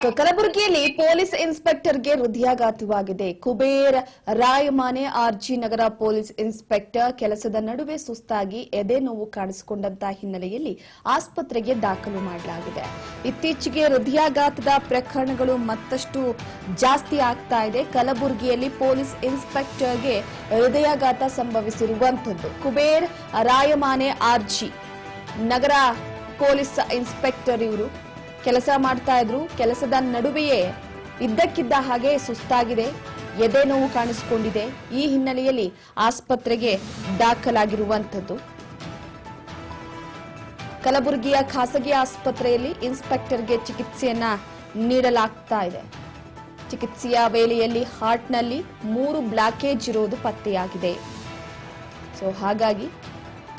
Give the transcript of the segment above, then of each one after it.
ಕಲಬುರಗಿಯಲ್ಲಿ ಪೊಲೀಸ್ ಇನ್ಸ್ಪೆಕ್ಟರ್ಗೆ ಹೃದಯಾಘಾತವಾಗಿದೆ. ಕುಬೇರ್ ರಾಯಮಾನೆ ಆರ್ಜಿ ನಗರ police inspector ಕೆಲಸದ ನಡುವೆ ಸುಸ್ತಾಗಿ ಎದೆ ನೋವು ಕಾಣಿಸಿಕೊಂಡಂತಹ ಹಿನ್ನೆಲೆಯಲ್ಲಿ ಆಸ್ಪತ್ರೆಗೆ ದಾಖಲು ಮಾಡಲಾಗಿದೆ. ಇತ್ತೀಚೆಗೆ ಹೃದಯಾಘಾತದ ಪ್ರಕರಣಗಳು ಮತ್ತಷ್ಟು ಜಾಸ್ತಿ ಆಗ್ತಾ ಇದೆ. ಕಲಬುರಗಿಯಲ್ಲಿ ಪೊಲೀಸ್ ಇನ್ಸ್ಪೆಕ್ಟರ್ಗೆ ಹೃದಯಾಘಾತ ಸಂಭವಿಸಿರುವಂತದ್ದು. ಕುಬೇರ್ ರಾಯಮಾನೆ ಆರ್ಜಿ ನಗರ ಪೊಲೀಸ್ ಇನ್ಸ್ಪೆಕ್ಟರ್ ಇವರು ಕೆಲಸ ಮಾಡ್ತಾ ಇದ್ರು. ಕೆಲಸದ ನಡುವೆಯೇ ಇದ್ದಕ್ಕಿದ್ದ ಹಾಗೆ ಸುಸ್ತಾಗಿದೆ, ಎದೆ ನೋವು ಕಾಣಿಸಿಕೊಂಡಿದೆ. ಈ ಹಿನ್ನೆಲೆಯಲ್ಲಿ ಆಸ್ಪತ್ರೆಗೆ ದಾಖಲಾಗಿರುವಂತದ್ದು. ಕಲಬುರಗಿಯ ಖಾಸಗಿ ಆಸ್ಪತ್ರೆಯಲ್ಲಿ ಇನ್ಸ್ಪೆಕ್ಟರ್ಗೆ ಚಿಕಿತ್ಸೆಯನ್ನ ನೀಡಲಾಗ್ತಾ ಇದೆ. ಚಿಕಿತ್ಸೆಯ ವೇಳೆಯಲ್ಲಿ ಹಾರ್ಟ್ನಲ್ಲಿ 3 ಬ್ಲಾಕೇಜ್ ಇರೋದು ಪತ್ತೆಯಾಗಿದೆ. ಹಾಗಾಗಿ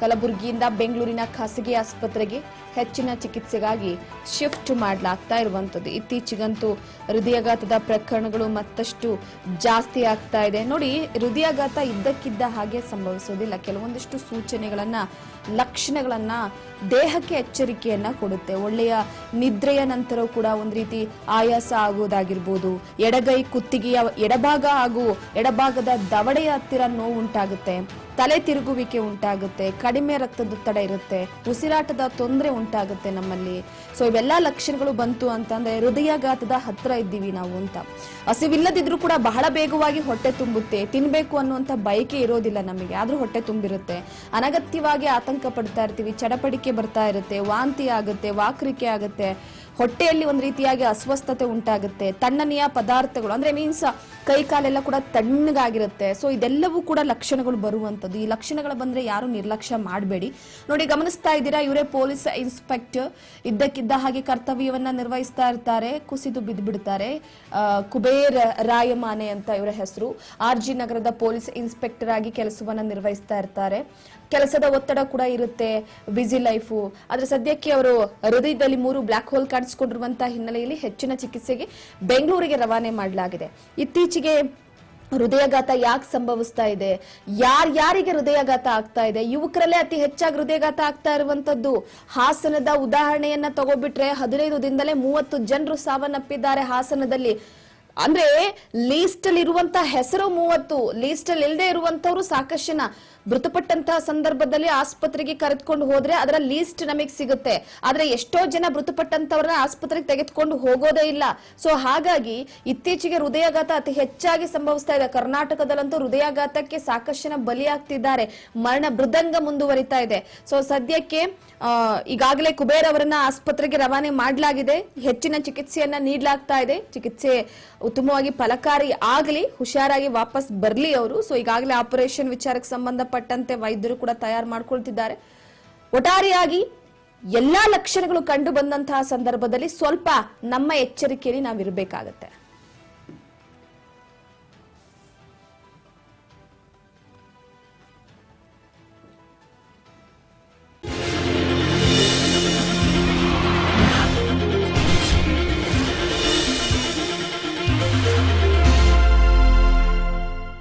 ಕಲಬುರಗಿಯಿಂದ ಬೆಂಗಳೂರಿನ ಖಾಸಗಿ ಆಸ್ಪತ್ರೆಗೆ ಹೆಚ್ಚಿನ ಚಿಕಿತ್ಸೆಗಾಗಿ ಶಿಫ್ಟ್ ಮಾಡಲಾಗ್ತಾ ಇರುವಂತದ್ದು. ಇತ್ತೀಚೆಗಂತೂ ಹೃದಯಾಘಾತದ ಪ್ರಕರಣಗಳು ಮತ್ತಷ್ಟು ಜಾಸ್ತಿ ಆಗ್ತಾ ಇದೆ. ನೋಡಿ, ಹೃದಯಾಘಾತ ಇದ್ದಕ್ಕಿದ್ದ ಹಾಗೆ ಸಂಭವಿಸೋದಿಲ್ಲ. ಕೆಲವೊಂದಿಷ್ಟು ಸೂಚನೆಗಳನ್ನ, ಲಕ್ಷಣಗಳನ್ನ ದೇಹಕ್ಕೆ ಎಚ್ಚರಿಕೆಯನ್ನ ಕೊಡುತ್ತೆ. ಒಳ್ಳೆಯ ನಿದ್ರೆಯ ನಂತರ ಕೂಡ ಒಂದು ರೀತಿ ಆಯಾಸ ಆಗುವುದಾಗಿರ್ಬೋದು, ಎಡಗೈ ಕುತ್ತಿಗೆಯ ಎಡಭಾಗ ಹಾಗೂ ಎಡಭಾಗದ ದವಡೆಯ ಹತ್ತಿರ ನೋವು ಉಂಟಾಗುತ್ತೆ, ತಲೆ ತಿರುಗುವಿಕೆ ಉಂಟಾಗುತ್ತೆ, ಕಡಿಮೆ ರಕ್ತದೊತ್ತಡ ಇರುತ್ತೆ, ಉಸಿರಾಟದ ತೊಂದರೆ ಉಂಟಾಗುತ್ತೆ ನಮ್ಮಲ್ಲಿ. ಇವೆಲ್ಲಾ ಲಕ್ಷಣಗಳು ಬಂತು ಅಂತಂದ್ರೆ ಹೃದಯಾಘಾತದ ಹತ್ರ ಇದ್ದೀವಿ ನಾವು ಅಂತ. ಹಸಿವಿಲ್ಲದಿದ್ರೂ ಕೂಡ ಬಹಳ ಬೇಗವಾಗಿ ಹೊಟ್ಟೆ ತುಂಬುತ್ತೆ, ತಿನ್ಬೇಕು ಅನ್ನುವಂತ ಬಯಕೆ ಇರೋದಿಲ್ಲ ನಮಗೆ, ಆದ್ರೂ ಹೊಟ್ಟೆ ತುಂಬಿರುತ್ತೆ. ಅನಗತ್ಯವಾಗಿ ಆತಂಕ ಪಡ್ತಾ ಇರ್ತೀವಿ, ಚಡಪಡಿಕೆ ಬರ್ತಾ ಇರುತ್ತೆ, ವಾಂತಿ ಆಗುತ್ತೆ, ವಾಕರಿಕೆ ಆಗುತ್ತೆ, ಹೊಟ್ಟೆಯಲ್ಲಿ ಒಂದು ರೀತಿಯಾಗಿ ಅಸ್ವಸ್ಥತೆ ಉಂಟಾಗುತ್ತೆ, ತಣ್ಣನೆಯ ಪದಾರ್ಥಗಳು ಅಂದ್ರೆ ಮೀನ್ಸ್ ಕೈ ಕಾಲೆಲ್ಲ ಕೂಡ ತಣ್ಣಗಾಗಿರುತ್ತೆ. ಇದೆಲ್ಲವೂ ಕೂಡ ಲಕ್ಷಣಗಳು ಬರುವಂತದ್ದು. ಈ ಲಕ್ಷಣಗಳು ಬಂದ್ರೆ ಯಾರು ನಿರ್ಲಕ್ಷ್ಯ ಮಾಡಬೇಡಿ. ನೋಡಿ, ಗಮನಿಸ್ತಾ ಇದ್ದೀರಾ, ಇವರೇ ಪೊಲೀಸ್ ಇನ್ಸ್ಪೆಕ್ಟರ್ ಇದ್ದಕ್ಕಿದ್ದ ಹಾಗೆ ಕರ್ತವ್ಯವನ್ನ ನಿರ್ವಹಿಸ್ತಾ ಇರ್ತಾರೆ, ಕುಸಿದು ಬಿದ್ದುಬಿಡ್ತಾರೆ. ಕುಬೇರ್ ರಾಯಮಾನೆ ಅಂತ ಇವರ ಹೆಸರು. ಆರ್ಜಿ ನಗರದ ಪೊಲೀಸ್ ಇನ್ಸ್ಪೆಕ್ಟರ್ ಆಗಿ ಕೆಲಸವನ್ನ ನಿರ್ವಹಿಸ್ತಾ ಇರ್ತಾರೆ. ಕೆಲಸದ ಒತ್ತಡ ಕೂಡ ಇರುತ್ತೆ, ಬಿಸಿ ಲೈಫು. ಆದ್ರೆ ಸದ್ಯಕ್ಕೆ ಅವರು ಹೃದಯದಲ್ಲಿ 3 ಬ್ಲಾಕ್ ಹೋಲ್ ಕಾಣಿಸಿಕೊಂಡಿರುವಂತಹ ಹಿನ್ನೆಲೆಯಲ್ಲಿ ಹೆಚ್ಚಿನ ಚಿಕಿತ್ಸೆಗೆ ಬೆಂಗಳೂರಿಗೆ ರವಾನೆ ಮಾಡಲಾಗಿದೆ. ಇತ್ತೀಚೆಗೆ ಹೃದಯಾಘಾತ ಯಾಕೆ ಸಂಭವಿಸ್ತಾ ಇದೆ, ಯಾರ್ಯಾರಿಗೆ ಹೃದಯಾಘಾತ ಆಗ್ತಾ ಇದೆ? ಯುವಕರಲ್ಲೇ ಅತಿ ಹೆಚ್ಚಾಗಿ ಹೃದಯಾಘಾತ ಆಗ್ತಾ ಇರುವಂತದ್ದು. ಹಾಸನದ ಉದಾಹರಣೆಯನ್ನ ತಗೋಬಿಟ್ರೆ 15 ದಿನದಲ್ಲೇ 30 ಜನರು ಸಾವನ್ನಪ್ಪಿದ್ದಾರೆ ಹಾಸನದಲ್ಲಿ. ಅಂದ್ರೆ ಲೀಸ್ಟ್ ಅಲ್ಲಿ ಇರುವಂತಹ ಹೆಸರು 30, ಲೀಸ್ಟ್ ಅಲ್ಲಿ ಇಲ್ಲದೆ ಇರುವಂತವ್ರು ಸಾಕಷ್ಟು ಜನ. ಮೃತಪಟ್ಟಂತಹ ಸಂದರ್ಭದಲ್ಲಿ ಆಸ್ಪತ್ರೆಗೆ ಕರೆದುಕೊಂಡು ಹೋದ್ರೆ ಅದರ ಲೀಸ್ಟ್ ನಮಗೆ ಸಿಗುತ್ತೆ, ಆದ್ರೆ ಎಷ್ಟೋ ಜನ ಮೃತಪಟ್ಟಂತವ್ರನ್ನ ಆಸ್ಪತ್ರೆಗೆ ತೆಗೆದುಕೊಂಡು ಹೋಗೋದೇ ಇಲ್ಲ. ಹಾಗಾಗಿ ಇತ್ತೀಚೆಗೆ ಹೃದಯಾಘಾತ ಅತಿ ಹೆಚ್ಚಾಗಿ ಸಂಭವಿಸ್ತಾ ಇದೆ. ಕರ್ನಾಟಕದಲ್ಲಂತೂ ಹೃದಯಾಘಾತಕ್ಕೆ ಸಾಕಷ್ಟು ಜನ ಬಲಿಯಾಗ್ತಿದ್ದಾರೆ, ಮರಣ ಮೃದಂಗ ಮುಂದುವರಿತಾ ಇದೆ. ಸದ್ಯಕ್ಕೆ ಈಗಾಗಲೇ ಕುಬೇರ್ ಅವರನ್ನ ಆಸ್ಪತ್ರೆಗೆ ರವಾನೆ ಮಾಡಲಾಗಿದೆ, ಹೆಚ್ಚಿನ ಚಿಕಿತ್ಸೆಯನ್ನ ನೀಡಲಾಗ್ತಾ ಇದೆ. ಚಿಕಿತ್ಸೆ ಉತ್ತಮವಾಗಿ ಫಲಕಾರಿ ಆಗಲಿ, ಹುಷಾರಾಗಿ ವಾಪಸ್ ಬರ್ಲಿ ಅವರು. ಈಗಾಗಲೇ ಆಪರೇಷನ್ ವಿಚಾರಕ್ಕೆ ಸಂಬಂಧಪಟ್ಟಂತೆ ವೈದ್ಯರು ಕೂಡ ತಯಾರು ಮಾಡ್ಕೊಳ್ತಿದ್ದಾರೆ. ಒಟ್ಟಾರೆಯಾಗಿ ಎಲ್ಲಾ ಲಕ್ಷಣಗಳು ಕಂಡು ಬಂದಂತಹ ಸಂದರ್ಭದಲ್ಲಿ ಸ್ವಲ್ಪ ನಮ್ಮ ಎಚ್ಚರಿಕೆಯಲ್ಲಿ ನಾವಿರಬೇಕಾಗತ್ತೆ.